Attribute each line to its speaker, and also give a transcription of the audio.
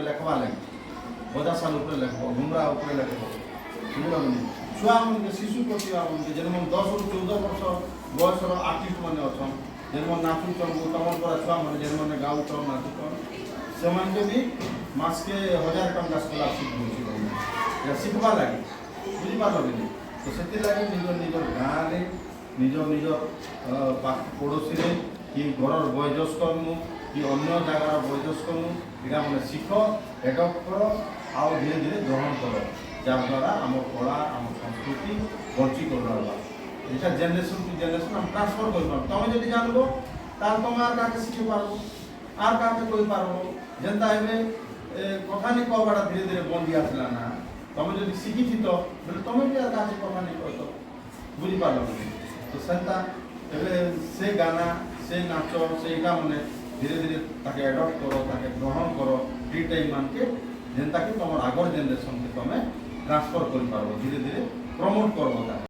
Speaker 1: ଲେଖବା ଲାଗି ବଜା ସାଲ ଉପରେ ଲେଖବ ଘୁମରା ଉପରେ ଲେଖବ ବୁଝିପାରିଲନି ଛୁଆମାନକେ ଶିଶୁ ପ୍ରତିଭାମାନକେ ଯେନ୍ମାନେ 10 ରୁ 14 ବର୍ଷ ବୟସର ଆର୍ଟିଷ୍ଟ ମାନେ ଅଛନ୍ ଯେନ୍ମାନେ ନାଚୁଛନ୍ ତମର ପରା ଛୁଆମାନେ ଯେନ୍ମାନେ ଗାଉଛନ୍ ନାଚୁଛନ୍ ସେମାନଙ୍କୁ ବି ମାସକେ 1000 ଟଙ୍କା ସ୍କଲାରସିପ୍ ମିଳୁଛି ଗଭର୍ଣ୍ଣମେଣ୍ଟ ଶିଖବା ଲାଗି ବୁଝିପାରିଲ କି ନାହିଁ ତ ସେଥିଲାଗି ନିଜର ଗାଁରେ ନିଜ ପଡ଼ୋଶୀରେ କି ଘରର ବୟୋଜ୍ୟେଷ୍ଠନୁ କି ଅନ୍ୟ ଜାଗାର ବୟୋଜ୍ୟେଷ୍ଠନୁ ଏଇଟା ମାନେ ଶିଖ ଏଡପ୍ଟ କର ଆଉ ଧୀରେ ଧୀରେ ଗ୍ରହଣ କର ଯାହାଦ୍ୱାରା ଆମ କଳା ଆମ ସଂସ୍କୃତି ବଞ୍ଚି କରି ରହିବା এটা জেনারেশন টু জেনারেশন আমি ট্রান্সফর করি পারব তুমি যদি জানবো তাহলে তুমি আর কাকে শিখে পারবো আর কাকে কই পারবো যেটা এবে কথা নি কবাটা ধীরে ধীরে বন্ধি আসলা না তুমি যদি শিখিছিত বলে তুমি বি আর কাকে কথা নি কইত বুঝি পারলো তো সেটা এবে সে গানা সেই নাচ সেইটা মানে ধীরে ধীরে তাকে অ্যাডপ্ট করো তাকে গ্রহণ করো ফ্রি টাইম মানকে যেটা কি তোমার আগর জেনারেশন কে তুমি ট্রান্সফর করি পারবো ধীরে ধীরে প্রমোট করবো তাকে